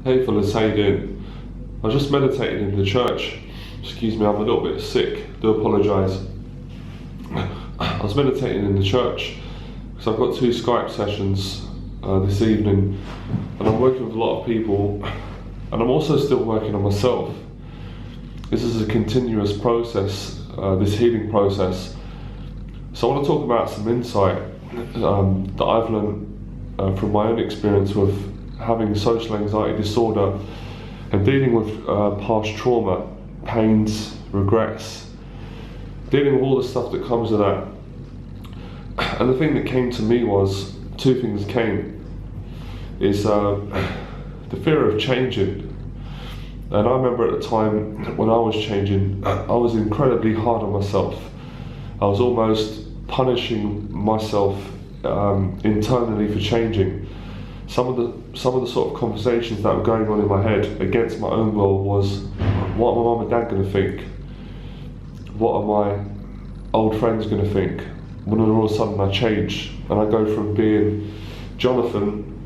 Hey fellas, how you doing? I was just meditating in the church. Excuse me, I'm a little bit sick. Do apologise. I was meditating in the church because I've got 2 Skype sessions this evening, and I'm working with a lot of people, and I'm also still working on myself. This is a continuous process, this healing process. So I want to talk about some insight that I've learned from my own experience with having social anxiety disorder and dealing with past trauma, pains, regrets, dealing with all the stuff that comes with that. And the thing that came to me was, 2 things came, is the fear of changing. And I remember at the time when I was changing, I was incredibly hard on myself. I was almost punishing myself internally for changing. Some of the sort of conversations that were going on in my head against my own will was, what are my mum and dad going to think? What are my old friends going to think? When all of a sudden I change and I go from being Jonathan,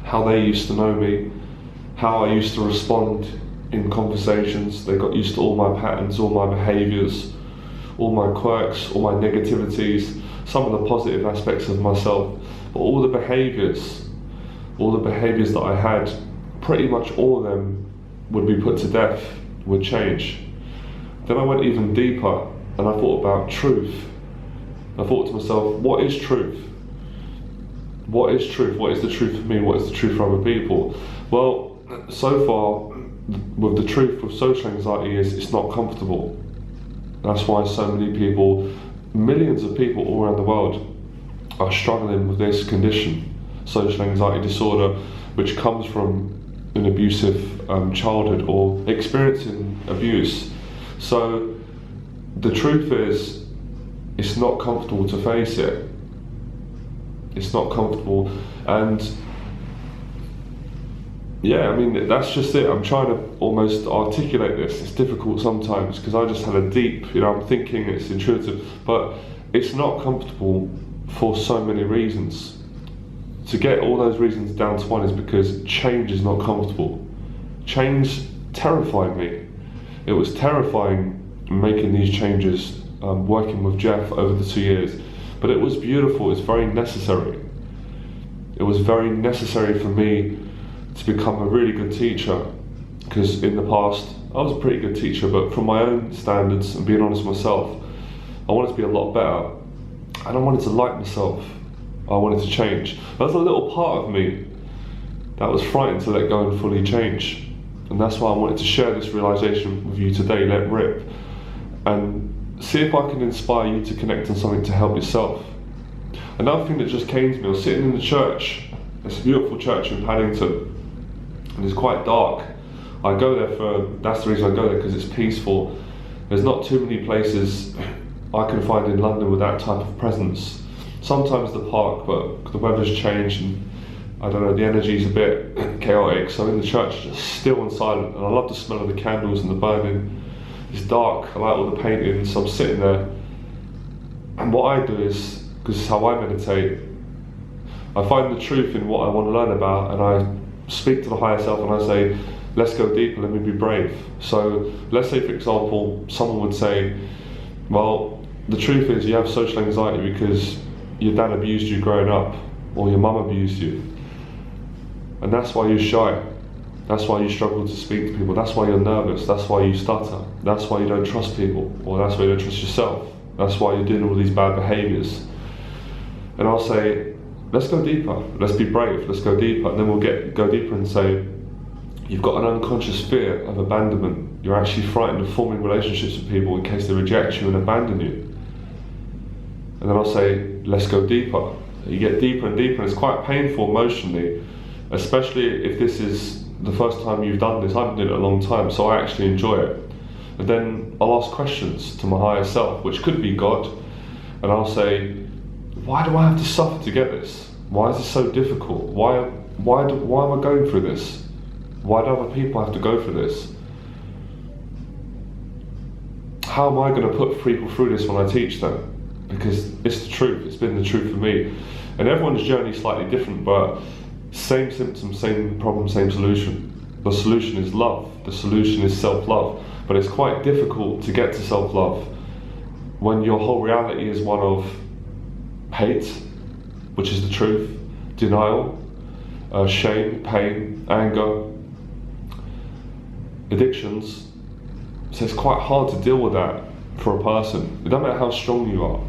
how they used to know me, how I used to respond in conversations. They got used to all my patterns, all my behaviours, all my quirks, all my negativities, some of the positive aspects of myself, but all the behaviours that I had, pretty much all of them would be put to death, would change. Then I went even deeper and I thought about truth. I thought to myself, what is truth? What is truth? What is the truth for me? What is the truth for other people? Well, so far, with the truth with social anxiety is it's not comfortable. That's why so many people, millions of people all around the world, are struggling with this condition, social anxiety disorder, which comes from an abusive childhood or experiencing abuse. So the truth is, it's not comfortable to face it. It's not comfortable, and yeah, I mean, that's just it. I'm trying to almost articulate this. It's difficult sometimes because I just had a deep, I'm thinking, it's intuitive, but it's not comfortable for so many reasons. To get all those reasons down to one is because change is not comfortable. Change terrified me. It was terrifying making these changes, working with Jeff over the 2 years, but it was beautiful. It's very necessary. It was very necessary for me to become a really good teacher, because in the past I was a pretty good teacher, but from my own standards and being honest with myself, I wanted to be a lot better, and I wanted to like myself. I wanted to change. There was a little part of me that was frightened to let go and fully change, and that's why I wanted to share this realization with you today. Let rip and see if I can inspire you to connect on something to help yourself. Another thing that just came to me, I was sitting in the church. It's a beautiful church in Paddington, and it's quite dark. I go there that's the reason I go there, because it's peaceful. There's not too many places I can find in London with that type of presence. Sometimes the park, but the weather's changed and I don't know, the energy's a bit chaotic. So in the church, just still and silent, and I love the smell of the candles and the burning. It's dark, I like all the paintings, so I'm sitting there. And what I do is, because it's how I meditate, I find the truth in what I want to learn about, and I speak to the higher self and I say, let's go deeper, let me be brave. So let's say, for example, someone would say, well, the truth is you have social anxiety because your dad abused you growing up, or your mum abused you, and that's why you're shy. That's why you struggle to speak to people. That's why you're nervous. That's why you stutter. That's why you don't trust people, or that's why you don't trust yourself. That's why you're dealing with these bad behaviours. And I'll say, let's go deeper. Let's be brave. Let's go deeper. And then we'll go deeper and say, you've got an unconscious fear of abandonment. You're actually frightened of forming relationships with people in case they reject you and abandon you. And then I'll say, let's go deeper. You get deeper and deeper, and it's quite painful emotionally, especially if this is the first time you've done this. I've been doing it a long time, so I actually enjoy it. And then I'll ask questions to my higher self, which could be God, and I'll say, why do I have to suffer to get this? Why is this so difficult? Why am I going through this? Why do other people have to go through this? How am I going to put people through this when I teach them? Because it's the truth. It's been the truth for me. And everyone's journey is slightly different, but Same symptom, same problem, same solution. The solution is love. The solution is self-love. But it's quite difficult to get to self-love when your whole reality is one of hate, which is the truth, denial, shame, pain, anger, addictions. So it's quite hard to deal with that for a person. It doesn't matter how strong you are.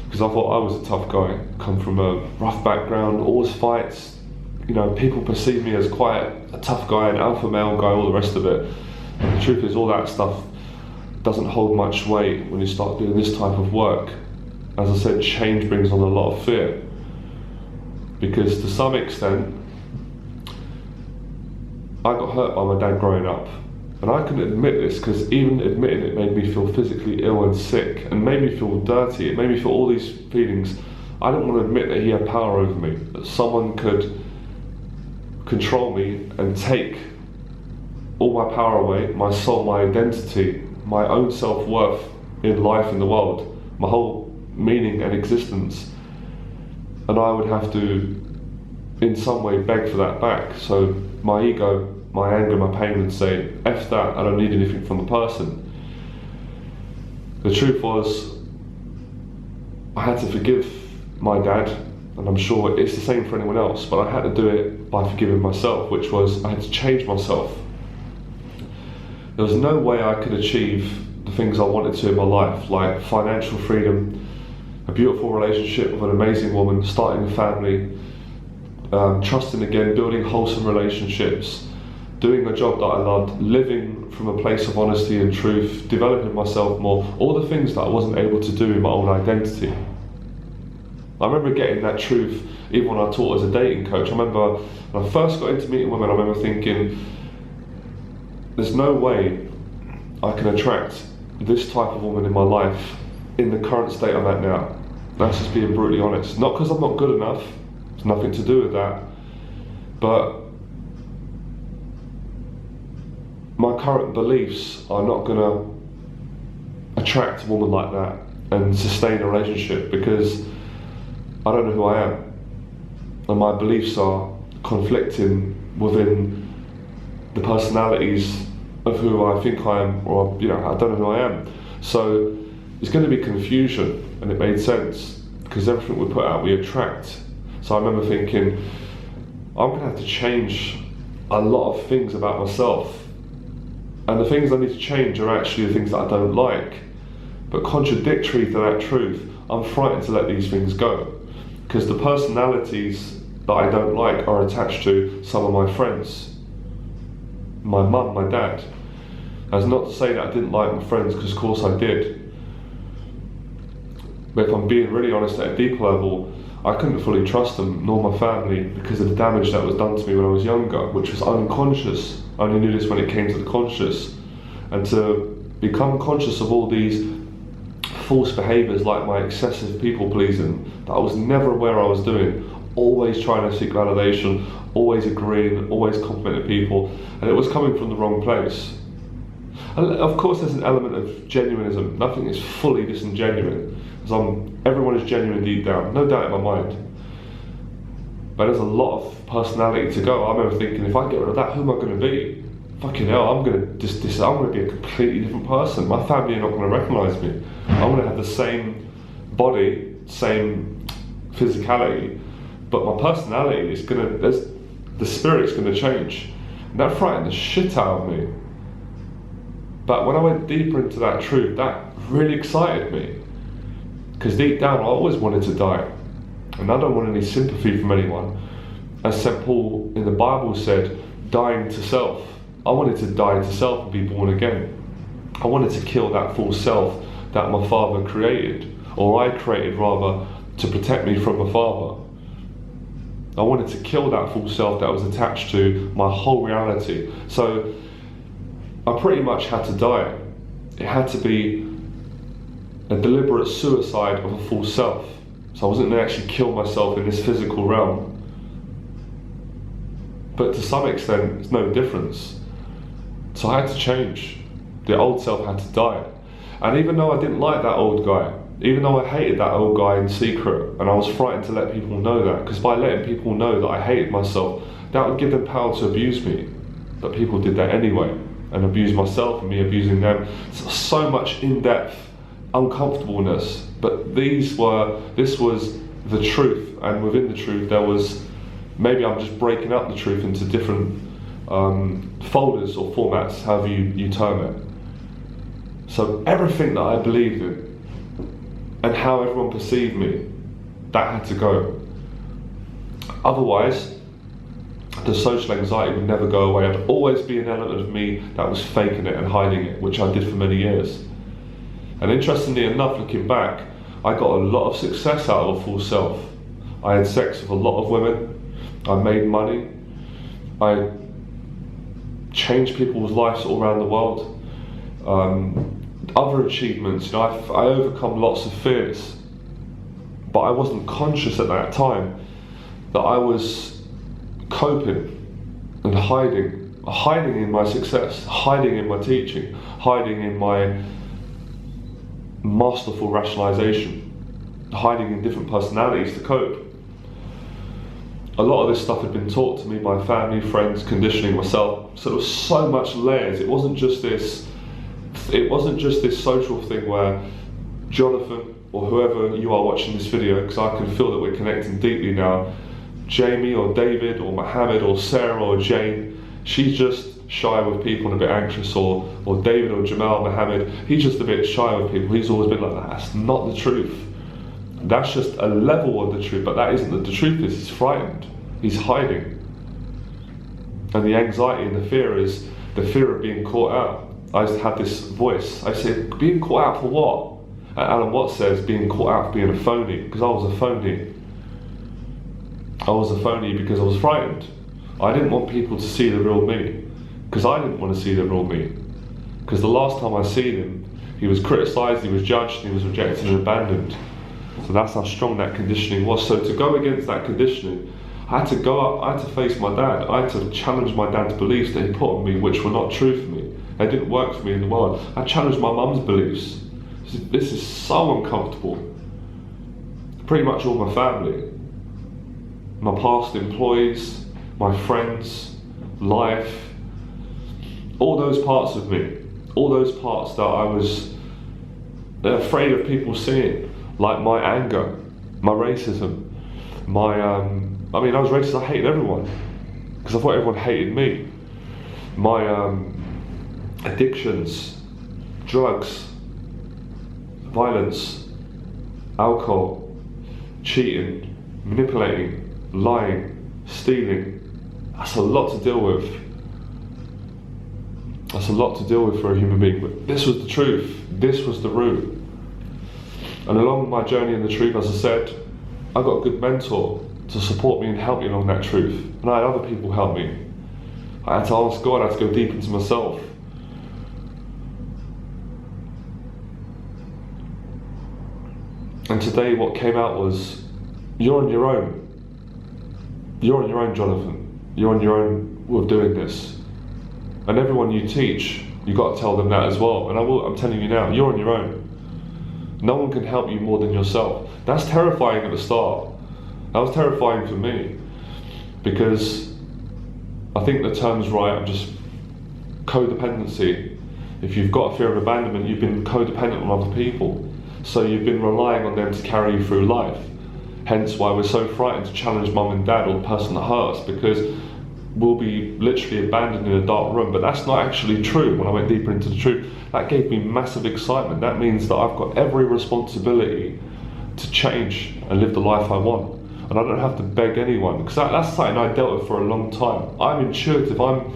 Because I thought I was a tough guy, come from a rough background, always fights. You know, people perceive me as quite a tough guy, an alpha male guy, all the rest of it. And the truth is, all that stuff doesn't hold much weight when you start doing this type of work. As I said, change brings on a lot of fear. Because to some extent, I got hurt by my dad growing up. And I couldn't admit this, because even admitting it made me feel physically ill and sick, and made me feel dirty. It made me feel all these feelings. I didn't want to admit that he had power over me, that someone could control me and take all my power away, my soul, my identity, my own self-worth in life, in the world, my whole meaning and existence. And I would have to, in some way, beg for that back. So my ego, my anger, my pain would say, F that, I don't need anything from the person. The truth was, I had to forgive my dad, and I'm sure it's the same for anyone else, but I had to do it by forgiving myself, which was, I had to change myself. There was no way I could achieve the things I wanted to in my life, like financial freedom, a beautiful relationship with an amazing woman, starting a family, trusting again, building wholesome relationships, doing a job that I loved, living from a place of honesty and truth, developing myself more, all the things that I wasn't able to do in my own identity. I remember getting that truth even when I taught as a dating coach. I remember when I first got into meeting women, I remember thinking, there's no way I can attract this type of woman in my life in the current state I'm at now. That's just being brutally honest. Not because I'm not good enough, it's nothing to do with that, but my current beliefs are not going to attract a woman like that and sustain a relationship, because I don't know who I am, and my beliefs are conflicting within the personalities of who I think I am, or I don't know who I am. So there's going to be confusion, and it made sense, because everything we put out we attract. So I remember thinking, I'm going to have to change a lot of things about myself, and the things I need to change are actually the things that I don't like. But contradictory to that truth, I'm frightened to let these things go, because the personalities that I don't like are attached to some of my friends, my mum, my dad. That's not to say that I didn't like my friends, because of course I did. But if I'm being really honest at a deeper level, I couldn't fully trust them, nor my family, because of the damage that was done to me when I was younger, which was unconscious. I only knew this when it came to the conscious. And to become conscious of all these false behaviours, like my excessive people pleasing, that I was never aware I was doing, always trying to seek validation, always agreeing, always complimenting people, and it was coming from the wrong place. And of course there's an element of genuinism. Nothing is fully disingenuine, because everyone is genuine deep down, no doubt in my mind. But there's a lot of personality to go. I remember thinking, if I get rid of that, who am I going to be? Fucking hell, I'm going to be a completely different person. My family are not going to recognise me. I'm going to have the same body, same physicality, but my personality is the spirit's going to change. And that frightened the shit out of me. But when I went deeper into that truth, that really excited me. Because deep down, I always wanted to die. And I don't want any sympathy from anyone. As St. Paul in the Bible said, dying to self. I wanted to die to self and be born again. I wanted to kill that false self that my father created, or I created rather, to protect me from my father. I wanted to kill that false self that was attached to my whole reality. So I pretty much had to die. It had to be a deliberate suicide of a false self. So I wasn't going to actually kill myself in this physical realm. But to some extent, there's no difference. So I had to change. The old self had to die. And even though I didn't like that old guy, Even though I hated that old guy in secret, and I was frightened to let people know that, because by letting people know that I hated myself, that would give them power to abuse me. But people did that anyway, and abused myself and me abusing them. So much in-depth uncomfortableness, but this was the truth, and within the truth there was, maybe I'm just breaking up the truth into different folders or formats, however you term it. So everything that I believed in and how everyone perceived me, that had to go. Otherwise, the social anxiety would never go away. There'd always be an element of me that was faking it and hiding it, which I did for many years. And interestingly enough, looking back, I got a lot of success out of a full self. I had sex with a lot of women, I made money, I changed people's lives all around the world. Other achievements, I overcome lots of fears, but I wasn't conscious at that time that I was coping and hiding in my success, hiding in my teaching, hiding in my masterful rationalization, hiding in different personalities to cope. A lot of this stuff had been taught to me by family, friends, conditioning myself. So there was so much layers. It wasn't just this social thing where Jonathan, or whoever you are watching this video, because I can feel that we're connecting deeply now, Jamie or David or Mohammed or Sarah or Jane, she's just shy with people and a bit anxious, or David or Jamal Mohammed, he's just a bit shy with people. He's always been like that. That's not the truth. That's just a level of the truth, but that isn't the truth. He's frightened. He's hiding. And the anxiety and the fear is the fear of being caught out. I used to have this voice. I said, being caught out for what? And Alan Watts says, being caught out for being a phony, because I was a phony. I was a phony because I was frightened. I didn't want people to see the real me, because I didn't want to see the real me. Because the last time I seen him, he was criticised, he was judged, he was rejected and abandoned. So that's how strong that conditioning was. So to go against that conditioning, I had to go up, I had to face my dad. I had to challenge my dad's beliefs that he put on me, which were not true for me. They didn't work for me in the world. I challenged my mum's beliefs. This is so uncomfortable. Pretty much all my family, my past employees, my friends, life, all those parts of me, all those parts that I was afraid of people seeing, like my anger, my racism, I was racist, I hated everyone, because I thought everyone hated me. My addictions, drugs, violence, alcohol, cheating, manipulating, lying, stealing. That's a lot to deal with. That's a lot to deal with for a human being, but this was the truth. This was the root. And along my journey in the truth, as I said, I got a good mentor to support me and help me along that truth. And I had other people help me. I had to ask God, I had to go deep into myself. And today what came out was, you're on your own. You're on your own, Jonathan. You're on your own with doing this. And everyone you teach, you've got to tell them that as well. And I'm telling you now, you're on your own. No one can help you more than yourself. That's terrifying at the start. That was terrifying for me, because I think the term's right, I'm just codependency. If you've got a fear of abandonment, you've been codependent on other people. So you've been relying on them to carry you through life. Hence why we're so frightened to challenge mum and dad or the person that hurt us, because we'll be literally abandoned in a dark room. But that's not actually true. When I went deeper into the truth, that gave me massive excitement. That means that I've got every responsibility to change and live the life I want. And I don't have to beg anyone, because that's something I dealt with for a long time. I'm intuitive. I'm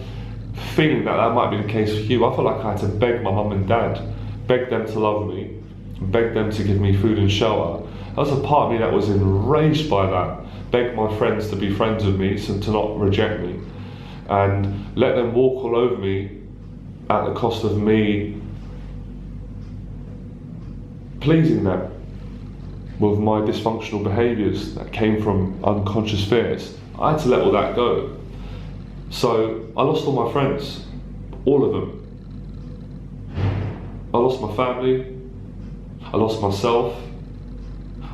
feeling that might be the case for you. I felt like I had to beg my mum and dad, beg them to love me, beg them to give me food and shelter. That was a part of me that was enraged by that. Beg my friends to be friends with me, so to not reject me, and let them walk all over me at the cost of me pleasing them with my dysfunctional behaviours that came from unconscious fears. I had to let all that go. So I lost all my friends, all of them. I lost my family, I lost myself,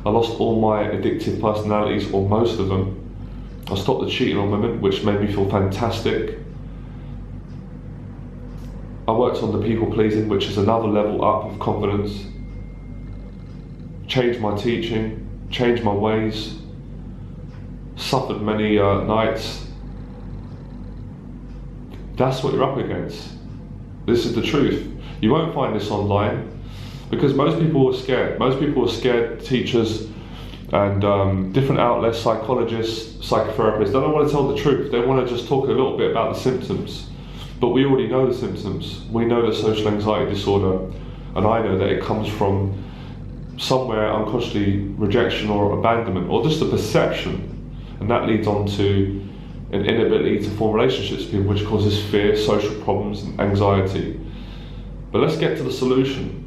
I lost all my addictive personalities, or most of them. I stopped the cheating on women, which made me feel fantastic. I worked on the people pleasing, which is another level up of confidence. Changed my teaching, changed my ways, suffered many nights. That's what you're up against. This is the truth. You won't find this online because most people are scared. Most people are scared, teachers and different outlets, psychologists, psychotherapists, they don't want to tell the truth. They want to just talk a little bit about the symptoms. But we already know the symptoms. We know the social anxiety disorder, and I know that it comes from somewhere unconsciously rejection or abandonment, or just a perception, and that leads on to an inability to form relationships with people, which causes fear, social problems, and anxiety. But let's get to the solution.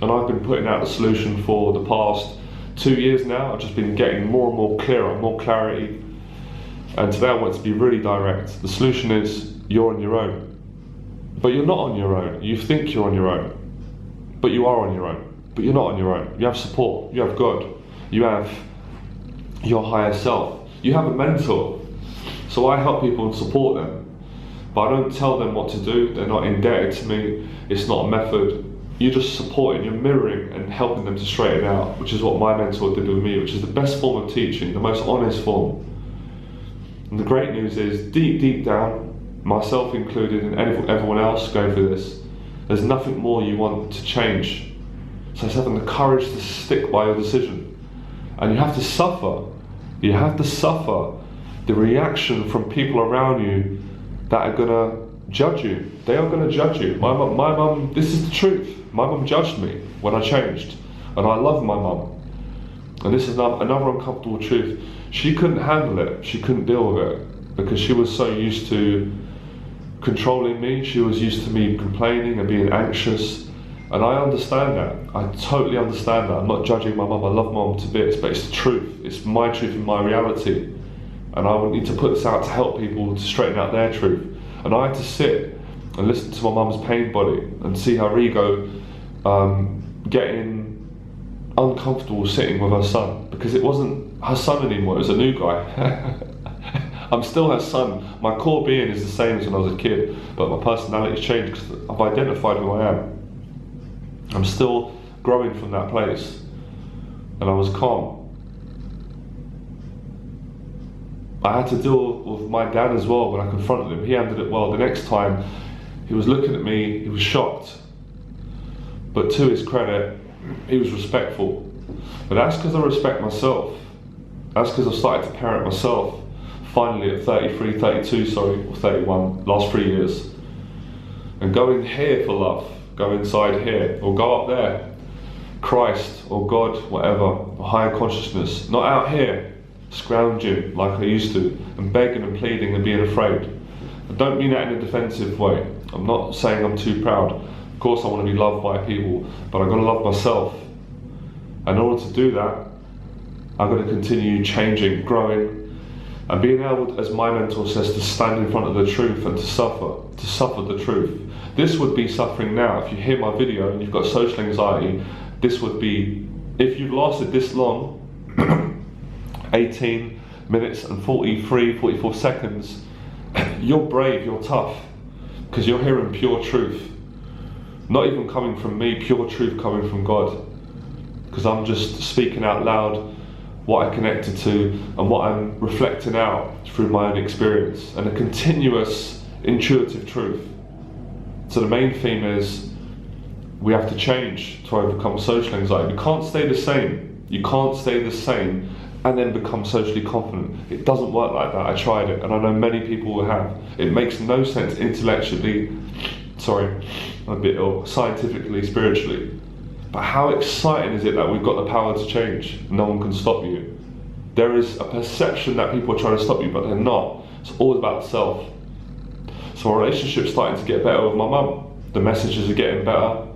And I've been putting out the solution for the past 2 years now. I've just been getting more and more clearer, more clarity. And today I want to be really direct. The solution is you're on your own. But you're not on your own. You think you're on your own. But you are on your own. But you're not on your own. You have support. You have God. You have your higher self. You have a mentor. So I help people and support them. But I don't tell them what to do. They're not indebted to me. It's not a method. You're just supporting, you're mirroring and helping them to straighten out, which is what my mentor did with me, which is the best form of teaching, the most honest form. And the great news is, deep, deep down, myself included and everyone else going through this, there's nothing more you want to change. So it's having the courage to stick by your decision. And you have to suffer. You have to suffer the reaction from people around you that are gonna judge you. They are gonna judge you. My mum, this is the truth. My mum judged me when I changed. And I love my mum. And this is another uncomfortable truth. She couldn't handle it. She couldn't deal with it because she was so used to controlling me. She was used to me complaining and being anxious. And I understand that. I totally understand that. I'm not judging my mum. I love my mum to bits, but it's the truth. It's my truth and my reality. And I would need to put this out to help people to straighten out their truth. And I had to sit and listen to my mum's pain body and see her ego getting uncomfortable sitting with her son, because it wasn't her son anymore, it was a new guy. I'm still her son. My core being is the same as when I was a kid, but my personality's changed because I've identified who I am. I'm still growing from that place, and I was calm. I had to deal with my dad as well when I confronted him. He handled it well. The next time, he was looking at me, he was shocked. But to his credit, he was respectful. But that's because I respect myself. That's because I've started to parent myself. Finally at 31, last 3 years. And go in here for love. Go inside here, or go up there. Christ, or God, whatever, or higher consciousness. Not out here, scrounging like I used to, and begging and pleading and being afraid. I don't mean that in a defensive way. I'm not saying I'm too proud. Of course I want to be loved by people, but I've got to love myself. And in order to do that, I've got to continue changing, growing, and being able, as my mentor says, to stand in front of the truth and to suffer the truth. This would be suffering now. If you hear my video and you've got social anxiety, this would be, if you've lasted this long, 18 minutes and 44 seconds, you're brave, you're tough, because you're hearing pure truth. Not even coming from me, pure truth coming from God. Because I'm just speaking out loud what I connected to and what I'm reflecting out through my own experience, and a continuous intuitive truth. So the main theme is we have to change to overcome social anxiety. You can't stay the same. You can't stay the same and then become socially confident. It doesn't work like that. I tried it, and I know many people who have. It makes no sense intellectually, I'm a bit ill, scientifically, spiritually. But how exciting is it that we've got the power to change? No one can stop you. There is a perception that people are trying to stop you, but they're not. It's all about the self. So our relationship's starting to get better with my mum. The messages are getting better.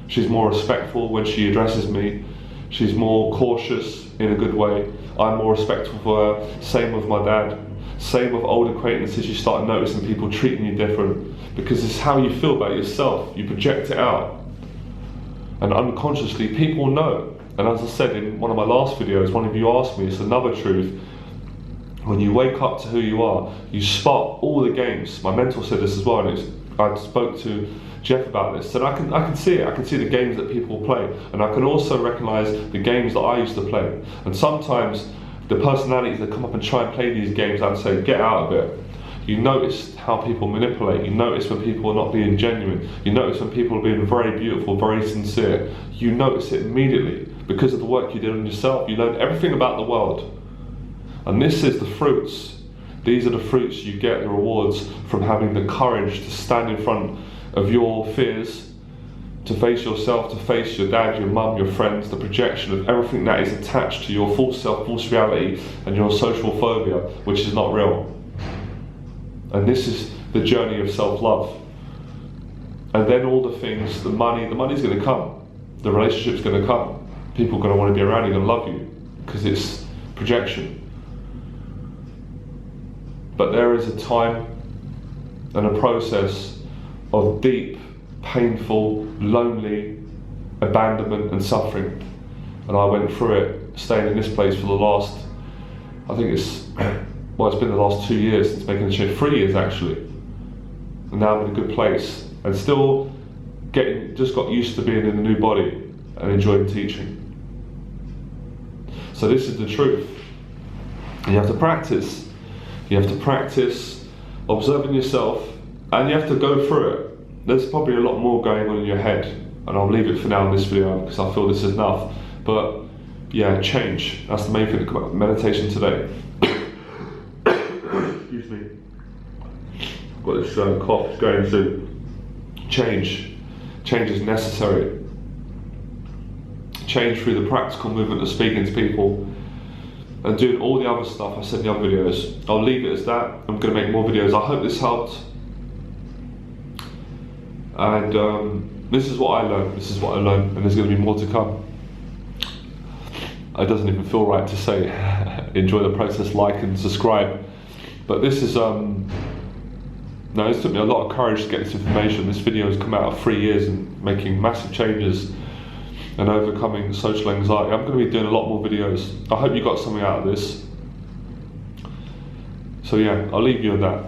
She's more respectful when she addresses me. She's more cautious in a good way. I'm more respectful for her. Same with my dad. Same with old acquaintances. You start noticing people treating you different, because it's how you feel about yourself. You project it out. And unconsciously, people know. And as I said in one of my last videos, one of you asked me, it's another truth. When you wake up to who you are, you spot all the games. My mentor said this as well, and I spoke to Jeff about this, and I can see it. I can see the games that people play, and I can also recognise the games that I used to play. And sometimes the personalities that come up and try and play these games, I'd say, get out of it. You notice how people manipulate. You notice when people are not being genuine. You notice when people are being very beautiful, very sincere. You notice it immediately because of the work you did on yourself. You learned everything about the world. And this is the fruits. These are the fruits you get, the rewards from having the courage to stand in front of your fears, to face yourself, to face your dad, your mum, your friends, the projection of everything that is attached to your false self, false reality, and your social phobia, which is not real. And this is the journey of self-love. And then all the things, the money's going to come. The relationship's going to come. People are going to want to be around you, going to love you, because it's projection. But there is a time and a process of deep, painful, lonely abandonment and suffering. And I went through it, staying in this place for the last, I think it's been the last 2 years since making the change, 3 years actually. And now I'm in a good place, and still just got used to being in a new body and enjoying teaching. So this is the truth. And you have to practice. You have to practice observing yourself, and you have to go through it. There's probably a lot more going on in your head, and I'll leave it for now in this video because I feel this is enough. But yeah, change. That's the main thing to come out of meditation today. Excuse me. I've got this cough going soon. Change. Change is necessary. Change through the practical movement of speaking to people and doing all the other stuff I said in the other videos. I'll leave it as that. I'm going to make more videos. I hope this helped. And this is what I learned. This is what I learned, and there's going to be more to come. It doesn't even feel right to say enjoy the process, like and subscribe. But this is it took me a lot of courage to get this information. This video has come out of 3 years and making massive changes and overcoming social anxiety. I'm going to be doing a lot more videos. I hope you got something out of this. So yeah, I'll leave you on that.